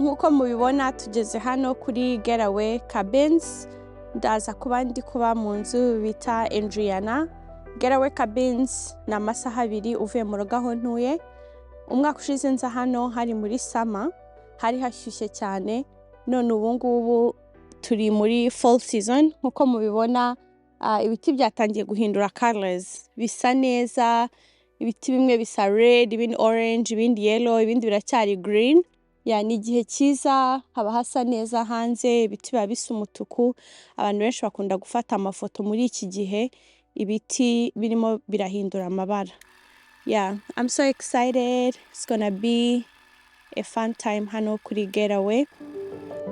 Nk'uko mubibona tugeze hano kuri Getaway cabins, ndaza kuba ndi kuba mu nzu bita Adriana. Getaway cabins ni amasaha 2 uvuye mu rugo aho ntuye. Umwaka ushize nza hano hari muri summer, hari hashyushye cyane, none ubu ngubu turi muri fall season. Nk'uko mubibona ibiti byatangiye guhindura colors, bisa neza. Ibiti bimwe bisa red, ibindi orange, ibindi yellow, ibindi biracyari green. Yani igihe cyiza, haba hasa neza hanze, ibiti biba bisa umutuku. Abantu benshi bakunda gufata amafoto muri iki gihe, ibiti birimo birahindura amabara. Yeah, I'm so excited. It's gonna be a fun time hano kuri Getaway.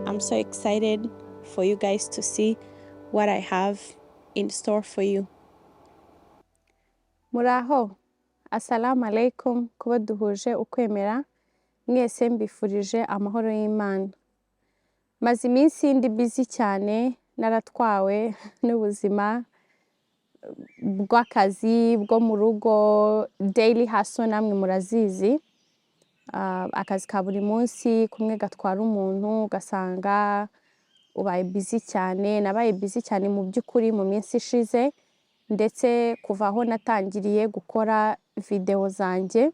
I'm so excited for you guys to see what I have in store for you. Muraho, assalamu alaikum, kuba duhuje ukwemera. Mwese mbifurije amahoro y'Imana. Maze iminsi ndi busy cyane, naratwawe n'ubuzima bw'akazi bwo mu rugo, daily hustle namwe murazizi. Akazi ka buri munsi kumwe gatwara umuntu, ugasanga ubaye busy cyane. Nabaye busy cyane mu by'ukuri mu minsi ishize, ndetse kuva aho natangiriye gukora video zanjye.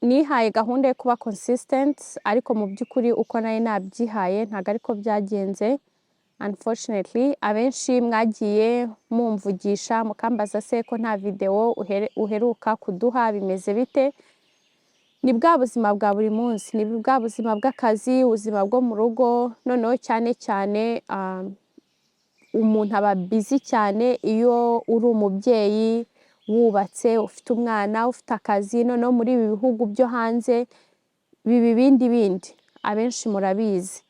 Nihaye gahunda yo kuba consistent, ariko mu by'ukuri uko nari nabyihaye ntago ariko byagenze. Unfortunately, abenshi mwagiye mumvugisha mukambaza se ko nta video uheruka kuduha, bimeze bite? Ni bwa buzima bwa buri munsi, ni bwa buzima bw'akazi, ubuzima bwo mu rugo. Noneho cyane cyane umuntu aba busy cyane iyo uri umubyeyi wubatse, ufite umwana, ufite akazi. Noneho muri ibi bihugu byo hanze bibi bindi abenshi murabizi.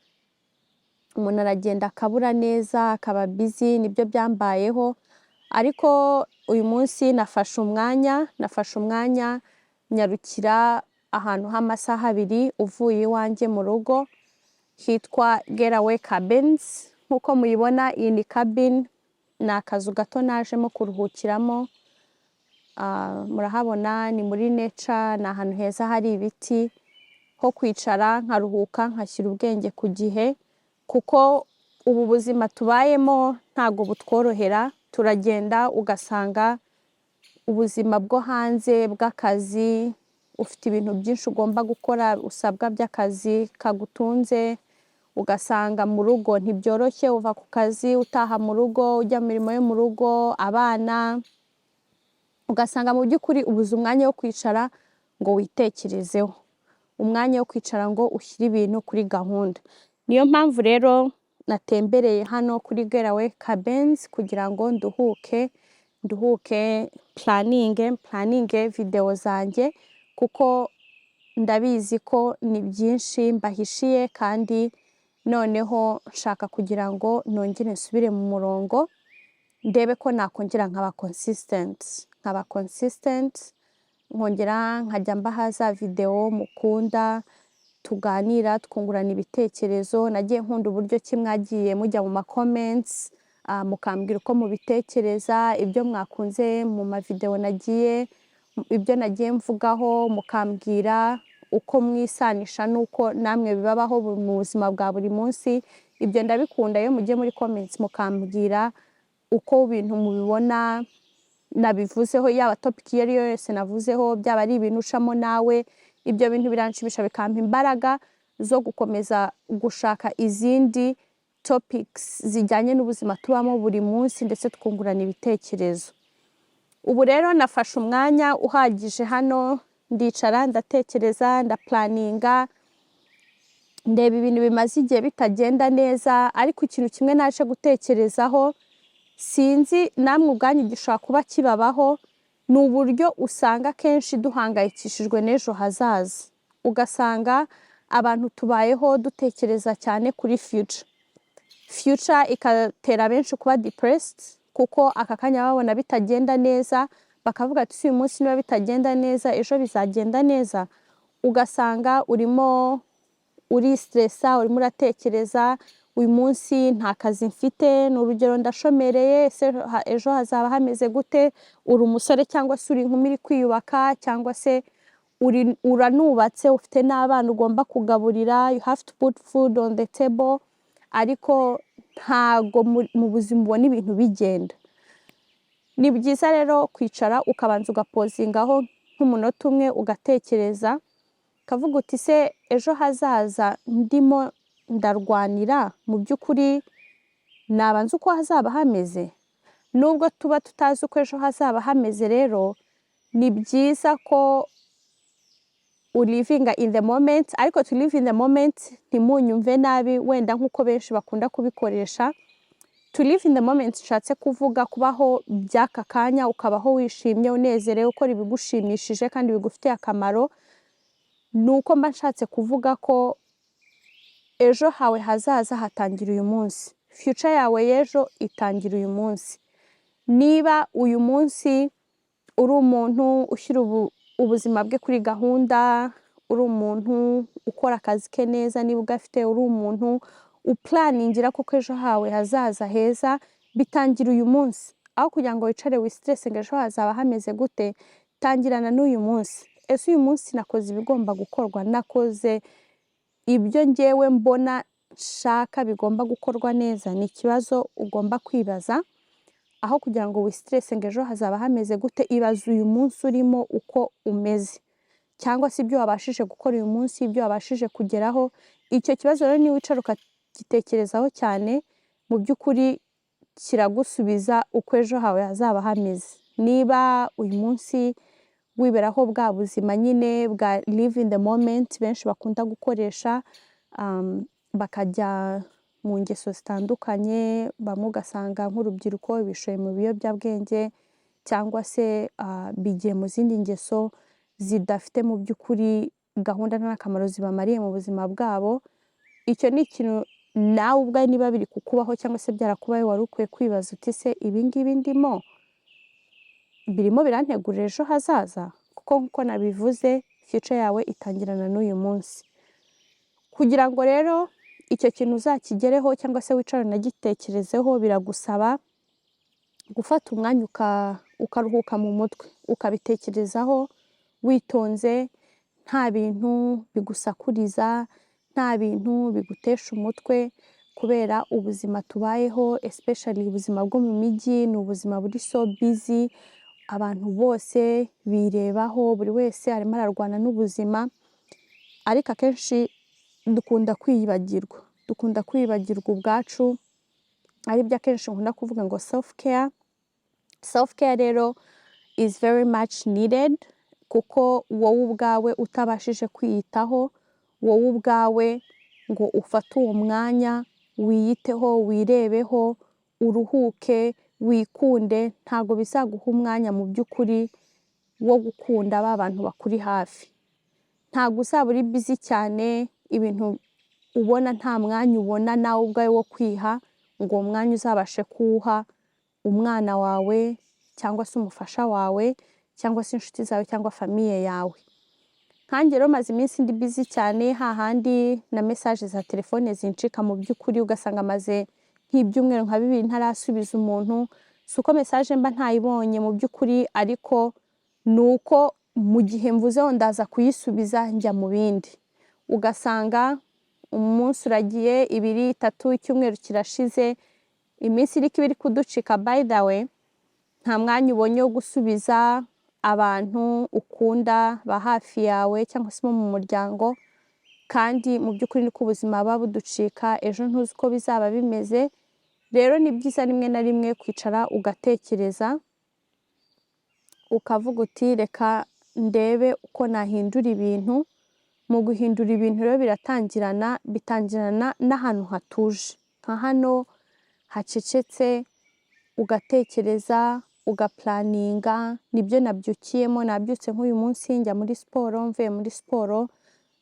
Umuntu aragenda akabura neza, akaba busy, nibyo byambayeho. Ariko uyu munsi nafashe umwanya nyarukira ahantu h'amasaha 2 uvuye iwanjye mu rugo, hitwa Getaway cabins. Nk'uko muyibona iyi ni cabin, ni akazu gato najemo kuruhukiramo. Murahabona ni muri nature, ni ahantu heza hari ibiti ho kwicara nkaruhuka, nkashyira ubwenge ku gihe, kuko ubu buzima tubayemo ntago butworohera. Turagenda ugasanga ubuzima bwo hanze bw'akazi, ufite ibintu byinshi ugomba gukora, usabwa by'akazi kagutunze. Ugasanga mu rugo ntibyoroshye, uva ku kazi utaha mu rugo, ujya mu mirimo yo mu rugo, abana. Ugasanga mu by'ukuri ubuze umwanya wo kwicara ngo witekerezeho, umwanya wo kwicara ngo ushyire ibintu kuri gahunda. Niyo mpamvu rero natembereye hano kuri Getaway cabins kugira ngo nduhuke planning video zanjye, kuko ndabizi ko ni byinshi mbahishiye, kandi noneho nshaka kugira ngo nongere nsubire mu murongo, ndebe ko nakongera nkaba consistent, nkongera nkajya mbahaza video mukunda, tuganira twungurana ibitekerezo. Nagiye nkunda uburyo ki mwagiye mujya mu comments, mukambwira uko mubitekereza, ibyo mwakunze mu video nagiye, ibyo nagiye mvugaho, mukambwira uko mwisanisha nuko namwe bibabaho mu buzima bwa buri munsi. Ibyo ndabikunda iyo mugiye muri comments mukambwira uko ibintu mubibona nabivuzeho, yaba topic iyo ariyo yose navuzeho, byaba ari ibintu ucamo nawe. Ibyo bintu biranshimisha, bikampa imbaraga zo gukomeza gushaka izindi topics zijyanye n'ubuzima tubamo buri munsi, ndetse twungurana ibitekerezo. Ubu rero nafashe umwanya uhagije hano, ndicara ndatekereza, ndaplaninga, ndeba ibintu bimaze igihe bitagenda neza. Ariko ikintu kimwe naje gutekerezaho, sinzi namwe ubwanyu gishobora kuba kibabaho, ni uburyo usanga kenshi duhangayikishijwe n'ejo hazaza. Ugasanga abantu tubayeho dutekereza cyane kuri future ikatera benshi kuba depressed, kuko aka kanya babona bitagenda neza, bakavuga ati uyu munsi niba bitagenda neza ejo bizagenda neza. Ugasanga urimo stressa, urimo uratekereza, uyu munsi nta kazi mfite, n'urugero ndashomereye, ejo hazaba hameze gute? Uri umusore cyangwa se uri inkumi iri kwiyubaka, cyangwa se uranubatse, ufite n'abana ugomba kugaburira, you have to put food on the table, ariko ntago mu buzima ubona ibintu bigenda. Ni byiza rero kwicara ukabanza ugapozingaho nk'umunota umwe ugatekereza, ukavuga uti se ejo hazaza ndimo ndarwanira mu by'ukuri nabanza uko hazaba hameze. Nubwo tuba tutazi uko ejo hazaba hameze rero, ni byiza ko livinga in the moment, ariko to live in the moment ntimunyumve nabi wenda nk'uko benshi bakunda kubikoresha. To live in the moment nshatse kuvuga kubaho by'aka kanya, ukabaho wishimye, unezerewe, ukora ibigushimishije kandi bigufitiye akamaro. Nuko mba nshatse kuvuga ko ejo hawe hazaza hatangira uyu munsi, future yawe y'ejo itangira uyu munsi. Niba uyu munsi uri umuntu ushyira ubuzima bwe kuri gahunda, uri umuntu ukora akazi ke neza, niba ugafite uri umuntu uplaningira ko ejo hawe hazaza heza, bitangira uyu munsi. Aho kugira ngo wicare wistress ngo ejo hazaba hameze gute, tangirana n'uyu munsi. Ese uyu munsi nakoze ibigomba gukorwa, nakoze ibyo ngewe mbona nshaka bigomba gukorwa neza? Ni ikibazo ugomba kwibaza. Aho kugira ngo wistress ngo ejo hazaba hameze gute, ibaze uyu munsi urimo uko umeze, cyangwa se ibyo wabashije gukora uyu munsi, ibyo wabashije kugeraho. Icyo kibazo rero ni wicara ukagitekerezaho cyane, mu by'ukuri kiragusubiza uko ejo hawe hazaba hameze. Niba uyu munsi wiberaho bwa buzima nyine bwa live in the moment benshi bakunda gukoresha, bakajya mu ngeso zitandukanye, bamwe ugasanga nk'urubyiruko bishoye mu biyobyabwenge, cyangwa se bigiye mu zindi ngeso zidafite mu by'ukuri gahunda n'akamaro zibamariye mu buzima bwabo. Icyo ni ikintu nawe ubwawe niba biri kukubaho cyangwa se byarakubaye, wari ukwiye kwibaza uti se ibi ngibi ndimo birimo birantegurira ejo hazaza? Kuko nk'uko nabivuze, future yawe itangirana n'uyu munsi. Kugira ngo rero icyo kintu uzakigereho cyangwa se wicare unagitekerezeho, biragusaba gufata umwanya ukaruhuka mu mutwe, ukabitekerezaho witonze, nta bintu bigusakuriza, nta bintu bigutesha umutwe, kubera ubuzima tubayeho, especially ubuzima bwo mu mijyi, ni ubuzima buri so busy. Abantu bose birebaho, buri wese arimo ararwana n'ubuzima, ariko akenshi dukunda kwibagirwa ubwacu. Ari byo akenshi nkunda kuvuga ngo self care rero is very much needed, kuko wowe ubwawe utabashije kwiyitaho, wowe ubwawe ngo ufate uwo mwanya wiyiteho, wirebeho, uruhuke, wikunde, ntago bizaguha umwanya mu by'ukuri wo gukunda ba bantu bakuri hafi. Ntago uzaba uri busy cyane, ibintu ubona nta mwanya ubona nawe ubwawe wo kwiha, ngo uwo mwanya uzabashe kuwuha umwana wawe, cyangwa se umufasha wawe, cyangwa se inshuti zawe, cyangwa famiye yawe. Nkanjye rero maze iminsi ndi busy cyane, hahandi na message za telefone zincika mu by'ukuri, ugasanga maze nk'ibyumweru nka 2 ntarasubiza umuntu. Si uko message mba ntayibonye mu by'ukuri, ariko nuko mu gihe mvuzeho ndaza kuyisubiza njya mu bindi. Ugasanga umunsi uragiye, 2, 3, icyumweru kirashize, iminsi iri kuducika. By the way, nta mwanya ubonye wo gusubiza abantu ukunda ba hafi yawe cyangwa se mu muryango, kandi mu by'ukuri niko ubuzima buba buducika, ejo ntuzi uko bizaba bimeze. Rero ni byiza rimwe na rimwe kwicara ugatekereza, ukavuga uti reka ndebe uko nahindura ibintu. Mu guhindura ibintu rero bitangirana n'ahantu hatuje, nka hano hacecetse, ugatekereza, ugaplaninga. Nibyo nabyukiyemo, nabyutse nk'uyu munsi njya muri siporo, mvuye muri siporo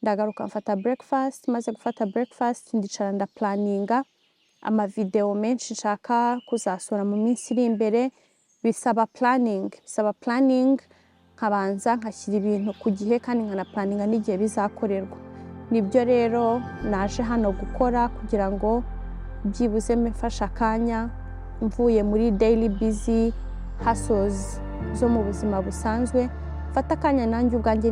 ndagaruka mfata breakfast, maze gufata breakfast ndicara ndaplaninga amavideo menshi nshaka kuzasohora mu minsi iri imbere. Bisaba planning, nkabanza nkashyira ibintu ku gihe kandi nkanaplaninga n'igihe bizakorerwa. Nibyo rero naje hano gukora, kugira ngo byibuze mfashe akanya mvuye muri daily busy hustles zo mu buzima busanzwe, mfata akanya nanjye ubwanjye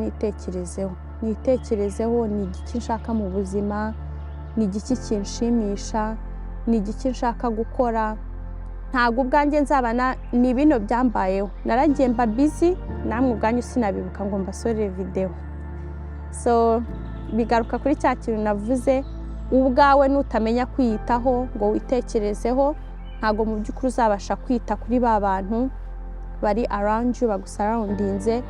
nitekerezeho ni igiki nshaka mu buzima, ni igiki kinshimisha, ni igiki nshaka gukora. Ntabwo ubwanjye nzabana ni bino byambayeho, naragiye mba busy, namwe ubwanyu sinabibuka ngo mbasore video. So bigaruka kuri cya kintu navuze, ubwawe nutamenya kwiyitaho ngo witekerezeho, ntabwo mu by'ukuri uzabasha kwita kuri ba bantu bari around you, bagusurroundinze,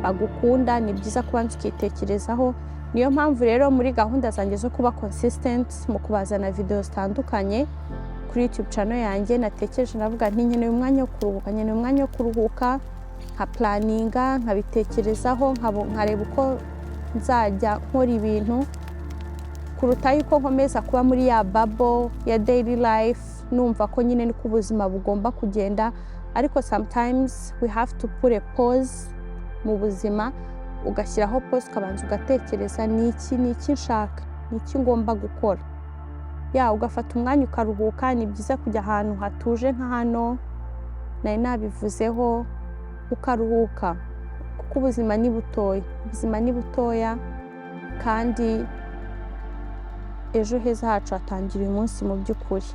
bagukunda. Ni byiza kubanza ukitekerezaho. Niyo mpamvu rero muri gahunda zanjye zo kuba consistent mu kubazana video zitandukanye kuri YouTube channel yanjye, natekereje navuga nti nkeneye umwanya wo kuruhuka, nka planninga, nkabitekerezaho, nkareba uko nzajya nkora ibintu, kuruta yuko nkomeza kuba muri ya bubble ya daily life, numva ko nyine niko ubuzima bugomba kugenda. Ariko sometimes we have to put a pause mu buzima, ugashyiraho pause ukabanza ugatekereza ni iki nshaka, ni iki ngomba gukora. Ugafata umwanya ukaruhuka. Ni byiza kujya ahantu hatuje nka hano, nari nabivuzeho, ukaruhuka kuko ubuzima ni butoya kandi ejo heza hacu hatangira uyu munsi mu by'ukuri.